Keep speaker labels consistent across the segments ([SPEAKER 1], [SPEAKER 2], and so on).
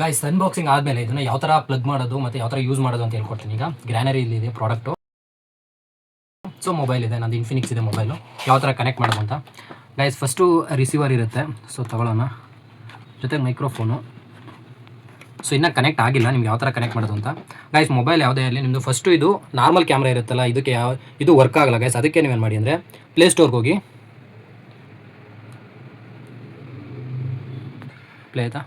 [SPEAKER 1] Guys unboxing ಆದಮೇಲೆ ಇದನ್ನು ಯಾವ ಥರ ಪ್ಲಗ್ ಮಾಡೋದು ಮತ್ತು ಯಾವ ಥರ ಯೂಸ್ ಮಾಡೋದು ಅಂತ ಹೇಳ್ಕೊಡ್ತೀನಿ. ಈಗ ಗ್ರ್ಯಾನರಿ ಇದೆ ಪ್ರಾಡಕ್ಟು. ಸೊ ಮೊಬೈಲ್ ಇದೆ, ನಂದು ಇನ್ಫಿನಿಕ್ಸ್ ಇದೆ ಮೊಬೈಲು. ಯಾವ ಥರ ಕನೆಕ್ಟ್ ಮಾಡೋದು ಅಂತ ಗೈಸ್, ಫಸ್ಟು ರಿಸೀವರ್ ಇರುತ್ತೆ. ಸೊ ತಗೊಳ್ಳೋಣ, ಜೊತೆಗೆ ಮೈಕ್ರೋಫೋನು. ಸೊ ಇನ್ನೂ ಕನೆಕ್ಟ್ ಆಗಿಲ್ಲ, ನಿಮ್ಗೆ ಯಾವ ಥರ ಕನೆಕ್ಟ್ ಮಾಡೋದು ಅಂತ. ಗೈಸ್ ಮೊಬೈಲ್ ಯಾವುದೇ ಇರಲಿ, ನಿಮ್ಮದು ಫಸ್ಟು ಇದು ನಾರ್ಮಲ್ ಕ್ಯಾಮ್ರಾ ಇರುತ್ತಲ್ಲ, ಇದಕ್ಕೆ ಇದು ವರ್ಕ್ ಆಗಲ್ಲ ಗೈಸ್. ಅದಕ್ಕೆ ನೀವೇನು ಮಾಡಿ ಅಂದರೆ ಪ್ಲೇಸ್ಟೋರ್ಗೆ ಹೋಗಿ, ಪ್ಲೇ ಆಯಿತಾ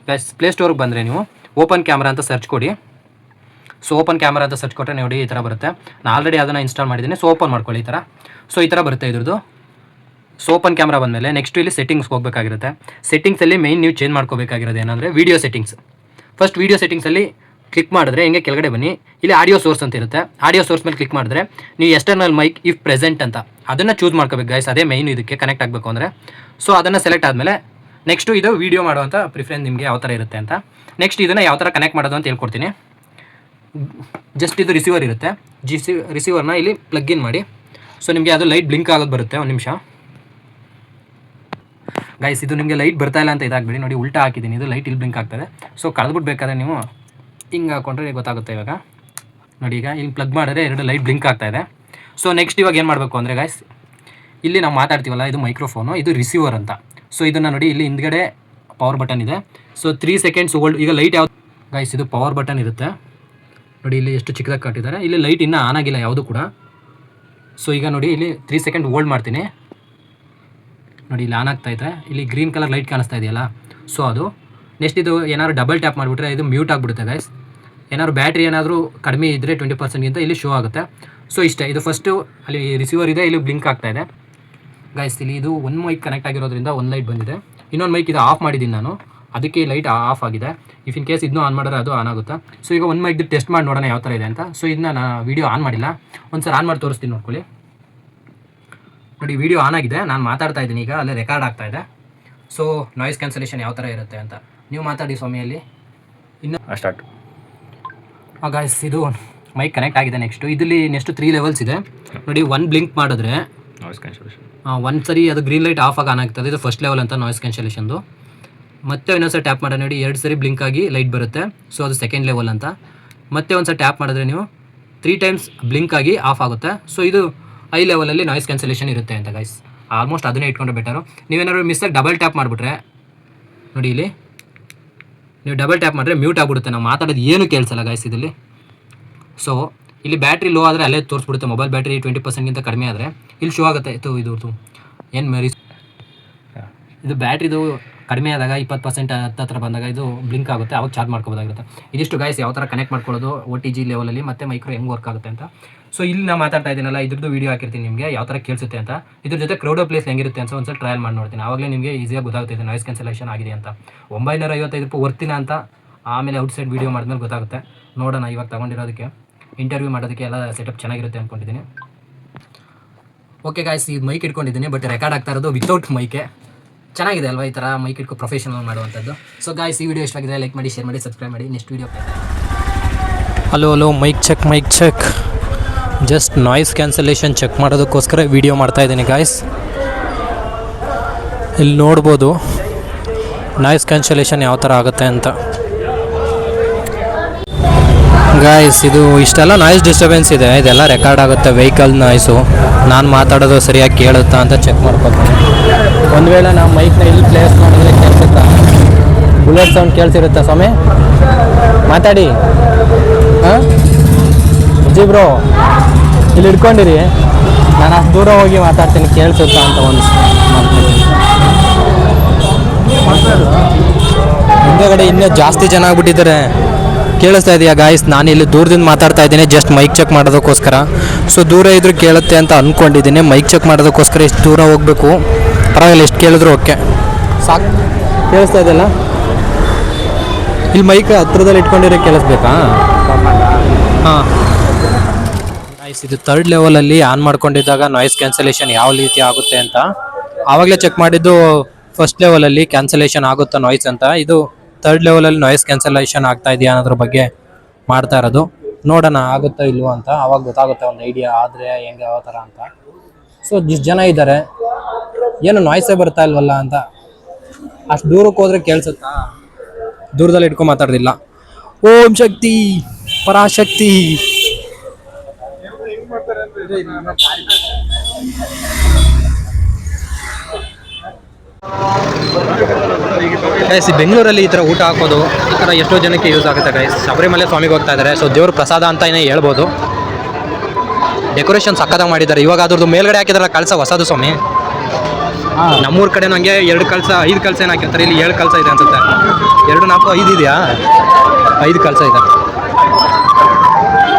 [SPEAKER 1] ಗೈಸ್, ಪ್ಲೇಸ್ಟೋರ್ಗೆ ಬಂದರೆ ನೀವು ಓಪನ್ ಕ್ಯಾಮ್ರಾ ಅಂತ ಸರ್ಚ್ ಕೊಡಿ. ಸೊ ಓಪನ್ ಕ್ಯಾಮ್ರಾ ಅಂತ ಸರ್ಚ್ ಕೊಟ್ಟರೆ ನೋಡಿ ಈ ಥರ ಬರುತ್ತೆ. ನಾನು ಆಲ್ರೆಡಿ ಅದನ್ನು ಇನ್ಸ್ಟಾಲ್ ಮಾಡಿದ್ದೀನಿ. ಸೊ ಓಪನ್ ಮಾಡ್ಕೊಳ್ಳಿ ಈ ಥರ. ಸೊ ಈ ಥರ ಬರುತ್ತೆ ಇದ್ರದ್ದು. ಸೊ ಓಪನ್ ಕ್ಯಾಮ್ರಾ ಬಂದಮೇಲೆ ನೆಕ್ಸ್ಟ್ ಇಲ್ಲಿ ಸೆಟ್ಟಿಂಗ್ಸ್ಗೆ ಹೋಗಬೇಕಾಗಿರುತ್ತೆ. ಸೆಟ್ಟಿಂಗ್ಸಲ್ಲಿ ಮೇಯ್ನ್ ನೀವು ಚೇಂಜ್ ಮಾಡ್ಕೋಬೇಕಾಗಿರೋದು ಏನಂದರೆ ವೀಡಿಯೋ ಸೆಟ್ಟಿಂಗ್ಸ್. ಫಸ್ಟ್ ವೀಡಿಯೋ ಸೆಟ್ಟಿಂಗ್ಸಲ್ಲಿ ಕ್ಲಿಕ್ ಮಾಡಿದ್ರೆ ಹಿಂಗೆ ಕೆಳಗಡೆ ಬನ್ನಿ, ಇಲ್ಲಿ ಆಡಿಯೋ ಸೋರ್ಸ್ ಅಂತ ಇರುತ್ತೆ. ಆಡಿಯೋ ಸೋರ್ಸ್ ಮೇಲೆ ಕ್ಲಿಕ್ ಮಾಡಿದ್ರೆ ನೀವು ಎಕ್ಸ್ಟರ್ನಲ್ ಮೈಕ್ ಇಫ್ ಪ್ರೆಸೆಂಟ್ ಅಂತ ಅದನ್ನು ಚೂಸ್ ಮಾಡ್ಕೋಬೇಕು ಗೈಸ್. ಅದೇ ಮೇಯ್ನ್ ಇದಕ್ಕೆ ಕನೆಕ್ಟ್ ಆಗಬೇಕು ಅಂದರೆ. ಸೊ ಅದನ್ನು ಸೆಲೆಕ್ಟ್ ಆದಮೇಲೆ ನೆಕ್ಸ್ಟು ಇದು ವೀಡಿಯೋ ಮಾಡುವಂಥ ಪ್ರಿಫರೆನ್ಸ್ ನಿಮಗೆ ಯಾವ ಥರ ಇರುತ್ತೆ ಅಂತ. ನೆಕ್ಸ್ಟ್ ಇದನ್ನು ಯಾವ ಥರ ಕನೆಕ್ಟ್ ಮಾಡೋದು ಅಂತ ಹೇಳ್ಕೊಡ್ತೀನಿ. ಜಸ್ಟ್ ಇದು ರಿಸೀವರ್ ಇರುತ್ತೆ, ರಿಸೀವರ್ನ ಇಲ್ಲಿ ಪ್ಲಗ್ ಇನ್ ಮಾಡಿ. ಸೊ ನಿಮಗೆ ಅದು ಲೈಟ್ ಬ್ಲಿಂಕ್ ಆಗೋದು ಬರುತ್ತೆ. ಒಂದು ನಿಮಿಷ ಗೈಸ್, ಇದು ನಿಮಗೆ ಲೈಟ್ ಬರ್ತಾ ಇಲ್ಲ ಅಂತ ಇದಾಗಬೇಡಿ. ನೋಡಿ ಉಲ್ಟಾ ಹಾಕಿದ್ದೀನಿ, ಇದು ಲೈಟ್ ಇಲ್ಲಿ ಬ್ಲಿಂಕ್ ಆಗ್ತದೆ. ಸೊ ಕಳೆದ್ಬಿಡ್ಬೇಕಾದ್ರೆ ನೀವು ಹಿಂಗೆ ಹಾಕೊಂಡ್ರೆ ಗೊತ್ತಾಗುತ್ತೆ. ಇವಾಗ ನೋಡಿ, ಈಗ ಇಲ್ಲಿ ಪ್ಲಗ್ ಮಾಡಿದ್ರೆ 2 ಲೈಟ್ ಬ್ಲಿಂಕ್ ಆಗ್ತಾ ಇದೆ. ಸೊ ನೆಕ್ಸ್ಟ್ ಇವಾಗ ಏನು ಮಾಡಬೇಕು ಅಂದರೆ ಗೈಸ್, ಇಲ್ಲಿ ನಾವು ಮಾತಾಡ್ತೀವಲ್ಲ, ಇದು ಮೈಕ್ರೋಫೋನು, ಇದು ರಿಸೀವರ್ ಅಂತ. ಸೊ ಇದನ್ನು ನೋಡಿ, ಇಲ್ಲಿ ಹಿಂದ್ಗಡೆ ಪವರ್ ಬಟನ್ ಇದೆ. So 3 seconds hold. ಈಗ ಲೈಟ್ ಯಾವ್ದು ಗೈಸ್, ಇದು ಪವರ್ ಬಟನ್ ಇರುತ್ತೆ ನೋಡಿ, ಇಲ್ಲಿ ಎಷ್ಟು ಚಿಕ್ಕದಾಗಿ ಕಾಟಿದ್ದಾರೆ. ಇಲ್ಲಿ ಲೈಟ್ ಇನ್ನೂ ಆನ್ ಆಗಿಲ್ಲ ಯಾವುದು ಕೂಡ. ಸೊ ಈಗ ನೋಡಿ, ಇಲ್ಲಿ 3 ಸೆಕೆಂಡ್ ಹೋಲ್ಡ್ ಮಾಡ್ತೀನಿ. ನೋಡಿ ಇಲ್ಲಿ ಆನ್ ಆಗ್ತಾಯಿದೆ. ಇಲ್ಲಿ ಗ್ರೀನ್ ಕಲರ್ ಲೈಟ್ ಕಾಣಿಸ್ತಾ ಇದೆಯಲ್ಲ, ಸೊ ಅದು. ನೆಕ್ಸ್ಟ್ ಇದು ಏನಾದ್ರು ಡಬಲ್ ಟ್ಯಾಪ್ ಮಾಡಿಬಿಟ್ರೆ ಇದು ಮ್ಯೂಟ್ ಆಗಿಬಿಡುತ್ತೆ ಗೈಸ್. ಏನಾದ್ರು ಬ್ಯಾಟ್ರಿ ಏನಾದರೂ ಕಡಿಮೆ ಇದ್ದರೆ 20%ಗಿಂತ ಇಲ್ಲಿ ಶೋ ಆಗುತ್ತೆ. ಸೊ ಇಷ್ಟೇ. ಇದು ಫಸ್ಟು ಅಲ್ಲಿ ರಿಸೀವರ್ ಇದೆ, ಇಲ್ಲಿ ಬ್ಲಿಂಕ್ ಆಗ್ತಾಯಿದೆ ಗೈಸ್. ಇಲ್ಲಿ ಇದು ಒಂದು ಮೈಕ್ ಕನೆಕ್ಟ್ ಆಗಿರೋದ್ರಿಂದ ಒಂದು ಲೈಟ್ ಬಂದಿದೆ. ಇನ್ನೊಂದು ಮೈಕ್ ಇದು ಆಫ್ ಮಾಡಿದ್ದೀನಿ ನಾನು, ಅದಕ್ಕೆ ಲೈಟ್ ಆಫ್ ಆಗಿದೆ. ಇಫ್ ಇನ್ ಕೇಸ್ ಇದನ್ನು ಆನ್ ಮಾಡಿದ್ರೆ ಅದು ಆನ್ ಆಗುತ್ತೆ. ಸೊ ಈಗ ಒಂದು ಮೈಕ್ದು ಟೆಸ್ಟ್ ಮಾಡಿ ನೋಡೋಣ ಯಾವ ಥರ ಇದೆ ಅಂತ. ಸೊ ಇದನ್ನ ನಾನು ವೀಡಿಯೋ ಆನ್ ಮಾಡಿಲ್ಲ, ಒಂದು ಸಲ ಆನ್ ಮಾಡಿ ತೋರಿಸ್ತೀನಿ ನೋಡ್ಕೊಳ್ಳಿ. ನೋಡಿ ವಿಡಿಯೋ ಆನ್ ಆಗಿದೆ, ನಾನು ಮಾತಾಡ್ತಾ ಇದ್ದೀನಿ. ಈಗ ಅಲ್ಲೇ ರೆಕಾರ್ಡ್ ಆಗ್ತಾ ಇದೆ. ಸೊ ನಾಯ್ಸ್ ಕ್ಯಾನ್ಸಲೇಷನ್ ಯಾವ ಥರ ಇರುತ್ತೆ ಅಂತ ನೀವು ಮಾತಾಡಿ ಸ್ವಾಮಿಯಲ್ಲಿ. ಇನ್ನು
[SPEAKER 2] ಸ್ಟಾರ್ಟ್.
[SPEAKER 1] ಗಾಯ್ಸ್, ಇದು ಮೈಕ್ ಕನೆಕ್ಟ್ ಆಗಿದೆ. ಇದರಲ್ಲಿ ನೆಕ್ಸ್ಟ್ 3 ಲೆವೆಲ್ಸ್ ಇದೆ ನೋಡಿ. 1 ಬ್ಲಿಂಕ್ ಮಾಡಿದ್ರೆ
[SPEAKER 2] ನಾಯ್ಸ್ ಕ್ಯಾನ್ಸಲೇಷನ್,
[SPEAKER 1] ಒಂದು ಸರಿ ಅದು ಗ್ರೀನ್ ಲೈಟ್ ಆಫ್ ಆಗಿ ಆನ್ ಆಗ್ತದೆ. ಇದು ಫಸ್ಟ್ ಲೆವೆಲ್ ಅಂತ ನಾಯ್ಸ್ ಕ್ಯಾನ್ಸಲೇಷನ್ದು. ಮತ್ತೆ ಇನ್ನೊಂದು ಸರಿ ಟ್ಯಾಪ್ ಮಾಡಿದ್ರೆ ನೋಡಿ 2 ಸರಿ ಬ್ಲಿಂಕ್ ಆಗಿ ಲೈಟ್ ಬರುತ್ತೆ. ಸೊ ಅದು ಸೆಕೆಂಡ್ ಲೆವೆಲ್ ಅಂತ. ಮತ್ತೆ ಒಂದು ಸರಿ ಟ್ಯಾಪ್ ಮಾಡಿದ್ರೆ ನೀವು 3 ಟೈಮ್ಸ್ ಬ್ಲಿಂಕ್ ಆಗಿ ಆಫ್ ಆಗುತ್ತೆ. ಸೊ ಇದು ಐ ಲೆವೆಲಲ್ಲಿ ನಾಯ್ಸ್ ಕ್ಯಾನ್ಸಲೇಷನ್ ಇರುತ್ತೆ ಅಂತ ಗೈಸ್. ಆಲ್ಮೋಸ್ಟ್ ಅದನ್ನೇ ಇಟ್ಕೊಂಡ್ರೆ ಬೆಟರು. ನೀವೇನಾದ್ರು ಮಿಸ್ಸಾಗಿ ಡಬಲ್ ಟ್ಯಾಪ್ ಮಾಡಿಬಿಟ್ರೆ ನೋಡಿ, ಇಲ್ಲಿ ನೀವು ಡಬಲ್ ಟ್ಯಾಪ್ ಮಾಡಿದ್ರೆ ಮ್ಯೂಟ್ ಆಗಿಬಿಡುತ್ತೆ. ನಾವು ಮಾತಾಡೋದು ಏನು ಕೇಳಿಸಲ್ಲ ಗೈಸ್ ಇದರಲ್ಲಿ. ಸೊ ಇಲ್ಲಿ ಬ್ಯಾಟ್ರಿ ಲೋ ಆದರೆ ಅಲ್ಲೇ ತೋರಿಸ್ಬಿಡುತ್ತೆ. ಮೊಬೈಲ್ ಬ್ಯಾಟ್ರಿ 20%ಗಿಂತ ಕಡಿಮೆ ಆದರೆ ಇಲ್ಲಿ ಶೋ ಆಗುತ್ತೆ. ಇದು ಏನು ಮೆರಿ, ಇದು ಬ್ಯಾಟ್ರಿದು ಕಡಿಮೆ ಆದಾಗ 20% ಹತ್ತಿರ ಬಂದಾಗ ಇದು ಬ್ಲಿಂಕ್ ಆಗುತ್ತೆ, ಅವಾಗ ಚಾರ್ಜ್ ಮಾಡ್ಕೋಬೋದಾಗಿರುತ್ತೆ. ಇದಿಷ್ಟು ಗೈಸ್ ಯಾವ ಥರ ಕನೆಕ್ಟ್ ಮಾಡ್ಕೊಳ್ಳೋದು OTG ಲೆವೆಲಲ್ಲಿ ಮತ್ತು ಮೈಕ್ರೋ ಹೆಂಗೆ ವರ್ಕ್ ಆಗುತ್ತೆ ಅಂತ. ಸೊ ಇಲ್ಲಿ ನಾನು ಮಾತಾಡ್ತಾ ಇದ್ದೀನಲ್ಲ, ಇದ್ರದ್ದು ವೀಡಿಯೋ ಹಾಕಿರ್ತೀನಿ ನಿಮಗೆ ಯಾವ ಥರ ಕೇಳಿಸುತ್ತೆ ಅಂತ. ಇದ್ರ ಜೊತೆ ಕ್ರೌಡೋ ಪ್ಲೇಸ್ ಹೆಂಗಿರುತ್ತೆ ಅಂತ ಒಂದ್ಸಲ ಟ್ರಯಲ್ ಮಾಡಿ ನೋಡ್ತೀನಿ. ಆವಾಗಲೇ ನಿಮಗೆ ಈಸಿಯಾಗಿ ಗೊತ್ತಾಗುತ್ತೆ ನಾಯ್ಸ್ ಕ್ಯಾನ್ಸಲೇಷನ್ ಆಗಿದೆ ಅಂತ. 955 ರೂಪಾಯಿ ವರ್ತಿನ ಅಂತ ಆಮೇಲೆ ಔಟ್ಸೈಡ್ ವೀಡಿಯೋ ಮಾಡಿದ್ಮೇಲೆ ಗೊತ್ತಾಗುತ್ತೆ. ನೋಡೋಣ. ಇವಾಗ ತೊಗೊಂಡಿರೋದಕ್ಕೆ ಇಂಟರ್ವ್ಯೂ ಮಾಡೋದಕ್ಕೆ ಎಲ್ಲ ಸೆಟಪ್ ಚೆನ್ನಾಗಿರುತ್ತೆ ಅಂದ್ಕೊಂಡಿದ್ದೀನಿ. ಓಕೆ ಗಾಯ್ಸ್, ಇದು ಮೈಕ್ ಇಟ್ಕೊಂಡಿದ್ದೀನಿ, ಬಟ್ ರೆಕಾರ್ಡ್ ಆಗ್ತಾ ಇರೋದು ವಿತೌಟ್ ಮೈಕೆ. ಚೆನ್ನಾಗಿದೆ ಅಲ್ವಾ ಈ ಥರ ಮೈಕ್ ಇಟ್ಕೊ ಪ್ರೊಫೆಷನಲ್ ಮಾಡುವಂಥದ್ದು. ಸೊ ಗಾಯ್ಸ್, ಈ ವಿಡಿಯೋ ಇಷ್ಟವಾಗಿದೆ ಲೈಕ್ ಮಾಡಿ, ಶೇರ್ ಮಾಡಿ, ಸಬ್ಸ್ಕ್ರೈಬ್ ಮಾಡಿ. Next video.
[SPEAKER 3] Hello mic check. Just noise cancellation check ಮಾಡೋದಕ್ಕೋಸ್ಕರ ವಿಡಿಯೋ ಮಾಡ್ತಾಯಿದ್ದೀನಿ ಗಾಯ್ಸ್. ಇಲ್ಲಿ ನೋಡ್ಬೋದು ನಾಯ್ಸ್ ಕ್ಯಾನ್ಸಲೇಷನ್ ಯಾವ ಥರ ಆಗುತ್ತೆ ಅಂತ. ಗಾಯ್ಸ್, ಇದು ಇಷ್ಟೆಲ್ಲ ನಾಯ್ಸ್ ಡಿಸ್ಟರ್ಬೆನ್ಸ್ ಇದೆ, ಇದೆಲ್ಲ ರೆಕಾರ್ಡ್ ಆಗುತ್ತೆ. ವೆಹಿಕಲ್ ನಾಯ್ಸು, ನಾನು ಮಾತಾಡೋದು ಸರಿಯಾಗಿ ಕೇಳುತ್ತಾ ಅಂತ ಚೆಕ್ ಮಾಡ್ಕೊತೀನಿ. ಒಂದು ವೇಳೆ ನಾವು ಮೈಕ್ನ ಇಲ್ಲಿ ಪ್ಲೇಸ್ ಮಾಡಿದ್ರೆ ಕೇಳಿಸುತ್ತಾ, ಬುಲೆಟ್ ಸೌಂಡ್ ಕೇಳಿಸಿರುತ್ತಾ ಸ್ವಾಮಿ? ಮಾತಾಡಿ. ಹಾಂ ಅಜ್ಜಿ ಬ್ರೋ, ಇಲ್ಲಿ ಇಟ್ಕೊಂಡಿರಿ, ನಾನು ಅಷ್ಟು ದೂರ ಹೋಗಿ ಮಾತಾಡ್ತೀನಿ, ಕೇಳಿಸುತ್ತಾ ಅಂತ ಒಂದು ಮುಂದೆಗಡೆ ಇನ್ನೂ ಜಾಸ್ತಿ ಜನ ಆಗ್ಬಿಟ್ಟಿದ್ದಾರೆ. ಕೇಳಿಸ್ತಾ ಇದೆಯಾ ಗಾಯ್ಸ್? ನಾನು ಇಲ್ಲಿ ದೂರದಿಂದ ಮಾತಾಡ್ತಾ ಇದ್ದೀನಿ, ಜಸ್ಟ್ ಮೈಕ್ ಚೆಕ್ ಮಾಡೋದಕ್ಕೋಸ್ಕರ. ಸೊ ದೂರ ಇದ್ರೂ ಕೇಳುತ್ತೆ ಅಂತ ಅಂದ್ಕೊಂಡಿದ್ದೀನಿ. ಮೈಕ್ ಚೆಕ್ ಮಾಡೋದಕ್ಕೋಸ್ಕರ ಎಷ್ಟು ದೂರ ಹೋಗಬೇಕು, ಪರವಾಗಿಲ್ಲ, ಎಷ್ಟು ಕೇಳಿದ್ರು ಓಕೆ ಸಾಕು. ಕೇಳಿಸ್ತಾ ಇದೆಯಲ್ಲ? ಇಲ್ಲಿ ಮೈಕ್ ಹತ್ರದಲ್ಲಿ ಇಟ್ಕೊಂಡಿರೋ ಕೇಳಿಸ್ಬೇಕಾ? ಹಾಂ ಗಾಯ್ಸ್, ಇದು 3rd ಲೆವೆಲಲ್ಲಿ ಆನ್ ಮಾಡ್ಕೊಂಡಿದ್ದಾಗ ನಾಯ್ಸ್ ಕ್ಯಾನ್ಸಲೇಷನ್ ಯಾವ ರೀತಿ ಆಗುತ್ತೆ ಅಂತ ಆವಾಗಲೇ ಚೆಕ್ ಮಾಡಿದ್ದು. ಫಸ್ಟ್ ಲೆವೆಲಲ್ಲಿ ಕ್ಯಾನ್ಸಲೇಷನ್ ಆಗುತ್ತಾ ನಾಯ್ಸ್ ಅಂತ. ಇದು 3rd ಲೆವೆಲಲ್ಲಿ ನಾಯ್ಸ್ ಕ್ಯಾನ್ಸಲೇಷನ್ ಆಗ್ತಾ ಇದೆಯಾ ಅನ್ನೋದ್ರ ಬಗ್ಗೆ ಮಾಡ್ತಾ ಇರೋದು. ನೋಡೋಣ ಆಗುತ್ತಾ ಇಲ್ವೋ ಅಂತ, ಆವಾಗ ಗೊತ್ತಾಗುತ್ತೆ ಒಂದು ಐಡಿಯಾ ಆದರೆ ಹೆಂಗೆ ಯಾವ ಥರ ಅಂತ. ಸೊ ಇಷ್ಟು ಜನ ಇದ್ದಾರೆ, ಏನು ನಾಯ್ಸೇ ಬರ್ತಾ ಇಲ್ವಲ್ಲ ಅಂತ. ಅಷ್ಟು ದೂರಕ್ಕೆ ಹೋದರೆ ಕೇಳಿಸುತ್ತಾ? ದೂರದಲ್ಲಿ ಇಟ್ಕೊಂಡು ಮಾತಾಡೋದಿಲ್ಲ. ಓಂ ಶಕ್ತಿ ಪರಾಶಕ್ತಿ. ಗೈಸ್ ಬೆಂಗಳೂರಲ್ಲಿ ಈ ಥರ ಊಟ ಹಾಕೋದು ಈ ಥರ ಎಷ್ಟೋ ಜನಕ್ಕೆ ಯೂಸ್ ಆಗುತ್ತೆ ಗೈಸ್. ಶಬರಿಮಲೆ ಸ್ವಾಮಿಗೆ ಹೋಗ್ತಾ ಇದ್ದಾರೆ, ಸೊ ದೇವ್ರ ಪ್ರಸಾದ ಅಂತಲೇ ಹೇಳ್ಬೋದು. ಡೆಕೋರೇಷನ್ ಸಕ್ಕತ್ತಾಗಿ ಮಾಡಿದ್ದಾರೆ. ಇವಾಗ ಅದ್ರದ್ದು ಮೇಲ್ಗಡೆ ಹಾಕಿದಾರೆ ಕಳಸ ಹೊಸದು ಸ್ವಾಮಿ. ನಮ್ಮೂರ ಕಡೆ ನನಗೆ 2 ಕಳಸ 5 ಕಳಸ ಏನು ಹಾಕಿರ್ತಾರೆ, ಇಲ್ಲಿ 7 ಕಳಸ ಇದೆ ಅನ್ಸುತ್ತೆ. 2 4 5 ಇದೆಯಾ, 5 ಕಳಸ ಇದೆ.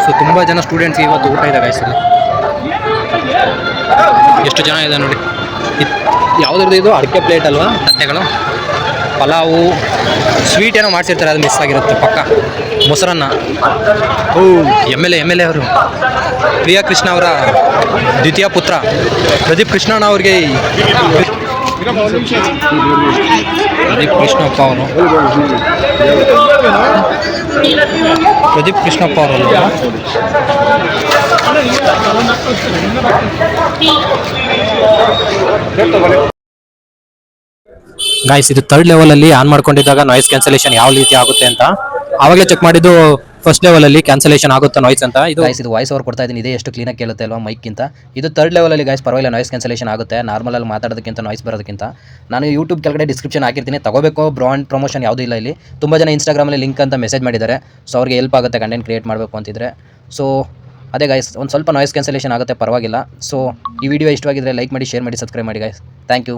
[SPEAKER 3] ಸೊ ತುಂಬ ಜನ ಸ್ಟೂಡೆಂಟ್ಸ್ಗೆ ಇವತ್ತು ಊಟ ಇದೆ ಗೈಸ್. ಇಲ್ಲಿ ಎಷ್ಟು ಜನ ಇದೆ ನೋಡಿ. ಯಾವುದ್ರದ್ದು ಇದು ಅಡಿಕೆ ಪ್ಲೇಟ್ ಅಲ್ವಾ, ತಟ್ಟೆಗಳು. ಪಲಾವು ಸ್ವೀಟ್ ಏನೋ ಮಾಡಿಸಿರ್ತಾರೆ, ಅದು ಮಿಸ್ ಆಗಿರುತ್ತೆ ಪಕ್ಕ. ಮೊಸರನ್ನ. ಎಮ್ ಎಲ್ ಎ ಅವರು ಪ್ರಿಯಾ ಕೃಷ್ಣ ಅವರ ದ್ವಿತೀಯ ಪುತ್ರ ಪ್ರದೀಪ್ ಕೃಷ್ಣಣ್ಣ ಅವ್ರಿಗೆ. ಪ್ರದೀಪ್ ಕೃಷ್ಣಪ್ಪ ಅವರು ಗಾಯ್ಸ್ ಇದು 3rd ಲೆವೆಲಲ್ಲಿ ಆನ್ ಮಾಡ್ಕೊಂಡಿದ್ದಾಗ ನಾಯ್ಸ್ ಕ್ಯಾನ್ಸಲೇಷನ್ ಯಾವ ರೀತಿ ಆಗುತ್ತೆ ಅಂತ ಆವಾಗಲೇ ಚೆಕ್ ಮಾಡಿದ್ದು. ಫಸ್ಟ್ ಲೆವೆಲಲ್ಲಿ ಕ್ಯಾನ್ಸಲೇಷನ್ ಆಗುತ್ತೆ ನಾಯ್ಸ್ ಅಂತ. ಇದು ವಾಯ್ಸ್ ಓವರ್ ಕೊಡ್ತಾ ಇದ್ದೀನಿ, ಇದೇ ಎಷ್ಟು ಕ್ಲೀನಾಗಿ ಕೇಳುತ್ತೆ ಅಲ್ವಾ ಮೈಕ್ಕಿಂತ. ಇದು 3rd ಲೆವೆಲಲ್ಲಿ ಗಾಯ್ಸ್ ಪರವಾಗಿಲ್ಲ, ನಾಯ್ಸ್ ಕ್ಯಾನ್ಸಲೇಷನ್ ಆಗುತ್ತೆ ನಾರ್ಮಲಲ್ಲಿ ಮಾತಾಡೋದಕ್ಕಿಂತ, ನಾಯ್ಸ್ ಬರೋದಕ್ಕಿಂತ. ನಾನು ಯೂಟ್ಯೂಬ್ ಕೆಳಗಡೆ ಡಿಸ್ಕ್ರಿಪ್ಷನ್ ಹಾಕಿರ್ತೀನಿ, ತಗೋಬೇಕು. ಬ್ರಾಂಡ್ ಪ್ರಮೋಷನ್ ಯಾವುದೂ ಇಲ್ಲ ಇಲ್ಲಿ. ತುಂಬ ಜನ ಇನ್ಸ್ಟಾಗ್ರಾಮಲ್ಲಿ ಲಿಂಕ್ ಅಂತ ಮೆಸೇಜ್ ಮಾಡಿದ್ದಾರೆ, ಸೊ ಅವ್ರಿಗೆ ಹೆಲ್ಪ್ ಆಗುತ್ತೆ ಕಂಟೆಂಟ್ ಕ್ರಿಯೇಟ್ ಮಾಡಬೇಕು ಅಂತಿದ್ರೆ. ಸೊ ಅದೇ ಗಾಯ್ಸ್, ಒಂದು ಸ್ವಲ್ಪ ನಾಯ್ಸ್ ಕ್ಯಾನ್ಸಲೇಷನ್ ಆಗುತ್ತೆ, ಪರವಾಗಿಲ್ಲ. ಸೊ ಈ ವಿಡಿಯೋ ಇಷ್ಟವಾಗಿದ್ದರೆ ಲೈಕ್ ಮಾಡಿ, ಶೇರ್ ಮಾಡಿ, ಸಬ್ಸ್ಕ್ರೈಬ್ ಮಾಡಿ ಗಾಯ್ಸ್. Thank you.